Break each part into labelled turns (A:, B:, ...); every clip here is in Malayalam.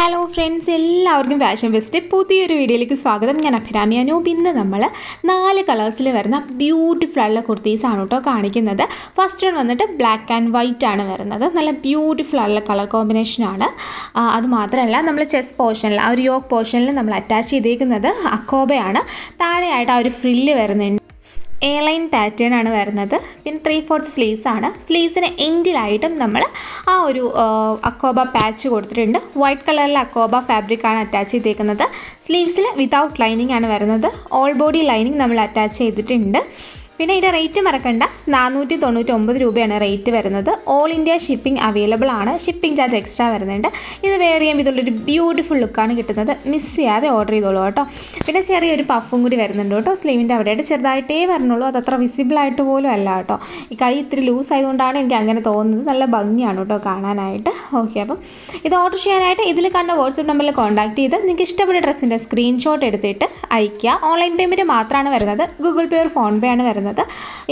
A: ഹലോ ഫ്രണ്ട്സ്, എല്ലാവർക്കും ഫാഷൻ ഫെസ്റ്റ് പുതിയൊരു വീഡിയോയിലേക്ക് സ്വാഗതം. ഞാൻ അഭിരാമി അനൂപ്. ഇന്ന് നമ്മൾ 4 കളേഴ്സിൽ വരുന്ന ബ്യൂട്ടിഫുൾ ആയിട്ടുള്ള കുർത്തീസാണ് കേട്ടോ കാണിക്കുന്നത്. ഫസ്റ്റ് വൺ വന്നിട്ട് ബ്ലാക്ക് ആൻഡ് വൈറ്റ് ആണ് വരുന്നത്. നല്ല ബ്യൂട്ടിഫുൾ ആയിട്ടുള്ള കളർ കോമ്പിനേഷനാണ്. അതുമാത്രമല്ല, നമ്മൾ ചെസ്റ്റ് പോർഷനിൽ ആ ഒരു യോക്ക് പോർഷനിൽ നമ്മൾ അറ്റാച്ച് ചെയ്തേക്കുന്നത് അക്കോബയാണ്. താഴെയായിട്ട് ആ ഒരു ഫ്രില്ല് വരുന്നുണ്ട്. എ ലൈൻ പാറ്റേൺ ആണ് വരുന്നത്. പിന്നെ 3/4 സ്ലീവ്സ് ആണ്. സ്ലീവ്സിന് എൻഡിലായിട്ടും നമ്മൾ ആ ഒരു അക്കോബ പാച്ച് കൊടുത്തിട്ടുണ്ട്. വൈറ്റ് കളറിലെ അക്കോബ ഫാബ്രിക്കാണ് അറ്റാച്ച് ചെയ്തേക്കുന്നത്. സ്ലീവ്സിൽ വിതൗട്ട് ലൈനിങ് ആണ് വരുന്നത്. ഓൾ ബോഡി ലൈനിങ് നമ്മൾ അറ്റാച്ച് ചെയ്തിട്ടുണ്ട്. പിന്നെ ഇതിൻ്റെ റേറ്റ് മറക്കണ്ട, 499 രൂപയാണ് റേറ്റ് വരുന്നത്. ഓൾ ഇന്ത്യ ഷിപ്പിംഗ് അവൈലബിൾ ആണ്. ഷിപ്പിംഗ് ചാർജ് എക്സ്ട്രാ വരുന്നുണ്ട്. ഇത് വേറെ ചെയ്യുമ്പോൾ ഇതുള്ളൊരു ബ്യൂട്ടിഫുൾ ലുക്കാണ് കിട്ടുന്നത്. മിസ് ചെയ്യാതെ ഓർഡർ ചെയ്തോളൂ കേട്ടോ. പിന്നെ ചെറിയൊരു പഫും കൂടി വരുന്നുണ്ട് കേട്ടോ. സ്ലീവിൻ്റെ അവിടെയായിട്ട് ചെറുതായിട്ടേ വരണുള്ളൂ. അതത്ര വിസിബിളായിട്ട് പോലും അല്ല കേട്ടോ. ഈ കൈ ഇത്തിരി ലൂസ് ആയതുകൊണ്ടാണ് എനിക്ക് അങ്ങനെ തോന്നുന്നത്. നല്ല ഭംഗിയാണ് കേട്ടോ കാണാനായിട്ട്. ഓക്കെ, അപ്പം ഇത് ഓർഡർ ചെയ്യാനായിട്ട് ഇതിൽ കണ്ട വാട്സപ്പ് നമ്പറിൽ കോൺടാക്ട് ചെയ്ത് നിങ്ങൾക്ക് ഇഷ്ടപ്പെട്ട ഡ്രസ്സിൻ്റെ സ്ക്രീൻഷോട്ട് എടുത്തിട്ട് അയയ്ക്കുക. ഓൺലൈൻ പേയ്മെൻറ്റ് മാത്രമാണ് വരുന്നത്. ഗൂഗിൾ പേ ഓർ ഫോൺ പേ ആണ് വരുന്നത്.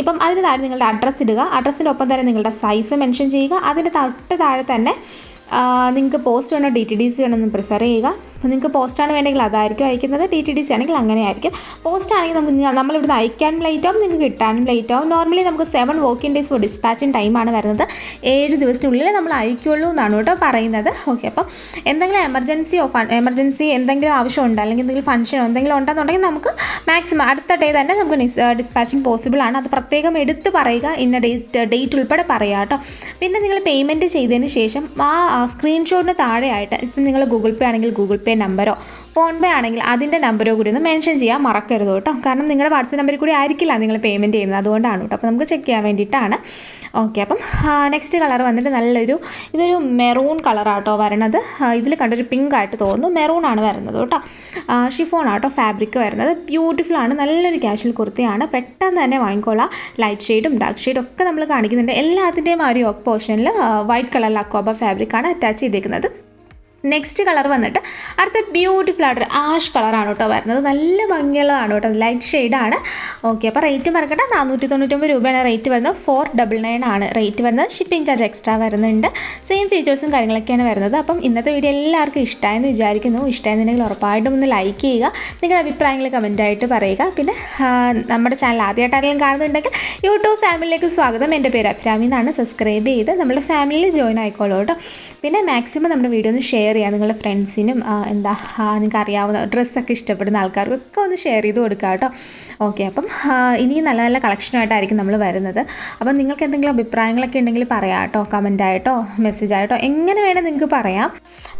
A: ഇപ്പം അതിന് താഴെ നിങ്ങളുടെ അഡ്രസ്സ് ഇടുക. അഡ്രസ്സിൻ്റെ ഒപ്പം തന്നെ നിങ്ങളുടെ സൈസ് മെൻഷൻ ചെയ്യുക. അതിൻ്റെ തൊട്ട് താഴെ തന്നെ നിങ്ങൾക്ക് പോസ്റ്റ് വേണോ DTDC വേണമെന്ന് പ്രിഫർ ചെയ്യുക. അപ്പോൾ നിങ്ങൾക്ക് പോസ്റ്റാണ് വേണമെങ്കിൽ അതായിരിക്കും അയക്കുന്നത്. DTDC ആണെങ്കിൽ അങ്ങനെ ആയിരിക്കും. പോസ്റ്റ് ആണെങ്കിൽ നമ്മളിവിടുന്ന് അയക്കാനും ലേറ്റ് ആവും, നിങ്ങൾക്ക് കിട്ടാനും ലേറ്റ് ആവും. നോർമലി നമുക്ക് 7 വർക്കിംഗ് ഡേയ്സ് ഫോർ ഡിസ്പാച്ചിങ് ടൈമാണ് വരുന്നത്. 7 ദിവസത്തിനുള്ളിൽ നമ്മൾ അയക്കുള്ളൂ എന്നാണ് കേട്ടോ പറയുന്നത്. ഓക്കെ, അപ്പം എന്തെങ്കിലും എമർജൻസി എന്തെങ്കിലും ആവശ്യമുണ്ടോ അല്ലെങ്കിൽ എന്തെങ്കിലും ഫംഗ്ഷനോ എന്തെങ്കിലും ഉണ്ടെന്നുണ്ടെങ്കിൽ നമുക്ക് മാക്സിമം അടുത്ത ഡേ തന്നെ നമുക്ക് ഡിസ്പാച്ചിങ് പോസിബിൾ ആണ്. അത് പ്രത്യേകം എടുത്ത് പറയുക, ഇന്ന ഡേറ്റ് ഉൾപ്പെടെ പറയുക കേട്ടോ. പിന്നെ നിങ്ങൾ പേയ്മെൻറ്റ് ചെയ്തതിന് ശേഷം ആ സ്ക്രീൻഷോട്ടിന് താഴെയായിട്ട് ഇപ്പം നിങ്ങൾ ഗൂഗിൾ പേ ആണെങ്കിൽ ഗൂഗിൾ പേ നമ്പറോ ഫോൺ പേ ആണെങ്കിൽ അതിൻ്റെ നമ്പറോ കൂടി ഒന്ന് മെൻഷൻ ചെയ്യാൻ മറക്കരുത് കേട്ടോ. കാരണം നിങ്ങളുടെ വാട്സപ്പ് നമ്പറിൽ കൂടി ആയിരിക്കില്ല നിങ്ങൾ പേയ്മെൻറ്റ് ചെയ്യുന്നത്. അതുകൊണ്ടാണ് കേട്ടോ. അപ്പോൾ നമുക്ക് ചെക്ക് ചെയ്യാൻ വേണ്ടിയിട്ടാണ്. ഓക്കെ, അപ്പം നെക്സ്റ്റ് കളർ വന്നിട്ട് ഇതൊരു മെറൂൺ കളറാട്ടോ വരണത്. ഇതിൽ കണ്ടൊരു പിങ്ക് ആയിട്ട് തോന്നുന്നു. മെറൂൺ ആണ് വരുന്നത് കേട്ടോ. ഷിഫോൺ ആട്ടോ ഫാബ്രിക് വരുന്നത്. ബ്യൂട്ടിഫുൾ ആണ്. നല്ലൊരു കാഷ്വൽ കുർത്തിയാണ്. പെട്ടെന്ന് തന്നെ വാങ്ങിക്കോളാം. ലൈറ്റ് ഷെയ്ഡും ഡാർക്ക് ഷെയ്ഡും ഒക്കെ നമ്മൾ കാണിക്കുന്നുണ്ട്. എല്ലാത്തിൻ്റെയും ആ ഒരു യോക്ക് പോർഷനിൽ വൈറ്റ് കളറിൽ അക്കോബ ഫാബ്രിക്കാണ് അറ്റാച്ച് ചെയ്തേക്കുന്നത്. നെക്സ്റ്റ് കളർ വന്നിട്ട് അടുത്ത ബ്യൂട്ടിഫുൾ ആയിട്ടൊരു ആഷ് കളറാണ് കേട്ടോ വരുന്നത്. നല്ല ഭംഗിയുള്ളതാണ് കേട്ടോ. ലൈറ്റ് ഷെയ്ഡാണ്. ഓക്കെ, അപ്പോൾ റേറ്റ് മറക്കട്ടെ, 499 രൂപയാണ് റേറ്റ് വരുന്നത്. 499 ആണ് റേറ്റ് വരുന്നത്. ഷിപ്പിംഗ് ചാർജ് എക്സ്ട്രാ വരുന്നുണ്ട്. സെയിം ഫീച്ചേഴ്സും കാര്യങ്ങളൊക്കെയാണ് വരുന്നത്. അപ്പം ഇന്നത്തെ വീഡിയോ എല്ലാവർക്കും ഇഷ്ടമായെന്ന് വിചാരിക്കുന്നു. ഇഷ്ടമായെന്നുണ്ടെങ്കിൽ ഉറപ്പായിട്ടും ഒന്ന് ലൈക്ക് ചെയ്യുക. നിങ്ങളുടെ അഭിപ്രായങ്ങൾ കമൻറ്റായിട്ട് പറയുക. പിന്നെ നമ്മുടെ ചാനൽ ആദ്യമായിട്ട് ആരെങ്കിലും കാണുന്നുണ്ടെങ്കിൽ യൂട്യൂബ് ഫാമിലിയിലേക്ക് സ്വാഗതം. എൻ്റെ പേര് അഭിരാമി എന്നാണ്. സബ്സ്ക്രൈബ് ചെയ്ത് നമ്മുടെ ഫാമിലിയിൽ ജോയിൻ ആയിക്കോളൂ കേട്ടോ. പിന്നെ മാക്സിമം നമ്മുടെ വീഡിയോ ഒന്ന് ഷെയർ ചെയ്യുക. നിങ്ങളുടെ ഫ്രണ്ട്സിനും നിങ്ങൾക്ക് അറിയാവുന്ന ഡ്രസ്സൊക്കെ ഇഷ്ടപ്പെടുന്ന ആൾക്കാർക്കൊക്കെ ഒന്ന് ഷെയർ ചെയ്ത് കൊടുക്കുക കേട്ടോ. ഓക്കെ, അപ്പം ഇനിയും നല്ല നല്ല കളക്ഷനായിട്ടായിരിക്കും നമ്മൾ വരുന്നത്. അപ്പം നിങ്ങൾക്ക് എന്തെങ്കിലും അഭിപ്രായങ്ങളൊക്കെ ഉണ്ടെങ്കിൽ പറയാം കേട്ടോ. കമൻറ്റായിട്ടോ മെസ്സേജായിട്ടോ എങ്ങനെ വേണം നിങ്ങൾക്ക് പറയാം.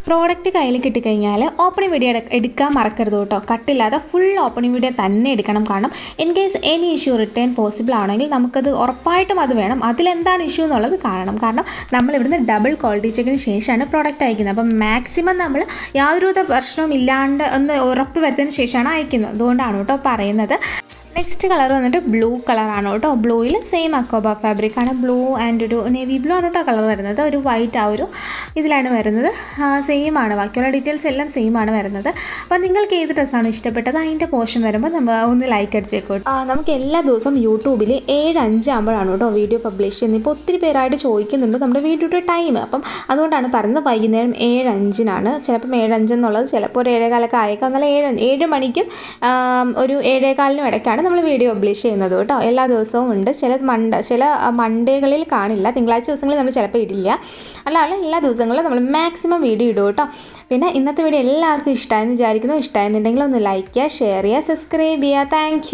A: പ്രോഡക്റ്റ് കയ്യിൽ കിട്ടിക്കഴിഞ്ഞാൽ ഓപ്പണിംഗ് വീഡിയോ എടുക്കാൻ മറക്കരുത് കേട്ടോ. കട്ടില്ലാതെ ഫുൾ ഓപ്പണിംഗ് വീഡിയോ തന്നെ എടുക്കണം. കാരണം in case any issue return possible ആണെങ്കിൽ നമുക്കത് ഉറപ്പായിട്ടും അത് വേണം. അതിലെന്താണ് ഇഷ്യൂ എന്നുള്ളത് കാണണം. കാരണം നമ്മളിവിടുന്ന് ഡബിൾ ക്വാളിറ്റി ചെക്കിന് ശേഷമാണ് പ്രോഡക്റ്റ് അയക്കുന്നത്. അപ്പം മാക്സിമം നമ്മൾ യാതൊരുവിധ പ്രശ്നവും ഇല്ലാണ്ട് ഒന്ന് ഉറപ്പ് വരുത്തിയതിന് ശേഷമാണ് അയക്കുന്നത്. അതുകൊണ്ടാണ് കേട്ടോ പറയുന്നത്. നെക്സ്റ്റ് കളർ വന്നിട്ട് ബ്ലൂ കളറാണ് കേട്ടോ. ബ്ലൂയിൽ സെയിം അക്കോബ ഫാബ്രിക്കാണ്. ബ്ലൂ ആൻഡ് ഒരു നേവി ബ്ലൂ ആണ് കേട്ടോ കളർ വരുന്നത്. ഒരു വൈറ്റ് ആ ഒരു ഇതിലാണ് വരുന്നത്. സെയിം ആണ്. ബാക്കിയുള്ള ഡീറ്റെയിൽസ് എല്ലാം സെയിം ആണ് വരുന്നത്. അപ്പോൾ നിങ്ങൾക്ക് ഏത് ഡ്രസ്സാണ് ഇഷ്ടപ്പെട്ടത് അതിൻ്റെ പോർഷൻ വരുമ്പോൾ നമ്മൾ ഒന്ന് ലൈക്ക് അടിച്ചേക്കോട്ടെ. നമുക്ക് എല്ലാ ദിവസവും യൂട്യൂബിൽ 7:05 ആകുമ്പോഴാണ് കേട്ടോ വീഡിയോ പബ്ലിഷ് ചെയ്യുന്നത്. ഇപ്പോൾ ഒത്തിരി പേരായിട്ട് ചോദിക്കുന്നുണ്ട് നമ്മുടെ വീഡിയോയുടെ ടൈം. അപ്പം അതുകൊണ്ടാണ് പറയുന്നത് വൈകുന്നേരം 7:05 ചിലപ്പം 7:05 എന്നുള്ളത് ചിലപ്പോൾ ഒരു 7:15 ആയേക്കാം. എന്നാലും 7 മണിക്കും ഒരു 7:15 ഇടയ്ക്കാണ് നമ്മൾ വീഡിയോ പബ്ലിഷ് ചെയ്യുന്നത് കേട്ടോ. എല്ലാ ദിവസവും ഉണ്ട്. ചില മൺഡേകളിൽ കാണില്ല. തിങ്കളാഴ്ച ദിവസങ്ങളിൽ നമ്മൾ ചിലപ്പോൾ ഇടില്ല. അല്ലാതെ എല്ലാ ദിവസങ്ങളിലും നമ്മൾ മാക്സിമം വീഡിയോ ഇടും കേട്ടോ. പിന്നെ ഇന്നത്തെ വീഡിയോ എല്ലാവർക്കും ഇഷ്ടമായെന്ന് വിചാരിക്കുന്നു. ഇഷ്ടമായെന്നുണ്ടെങ്കിൽ ഒന്ന് ലൈക്ക് ചെയ്യുക, ഷെയർ ചെയ്യുക, സബ്സ്ക്രൈബ് ചെയ്യുക. താങ്ക്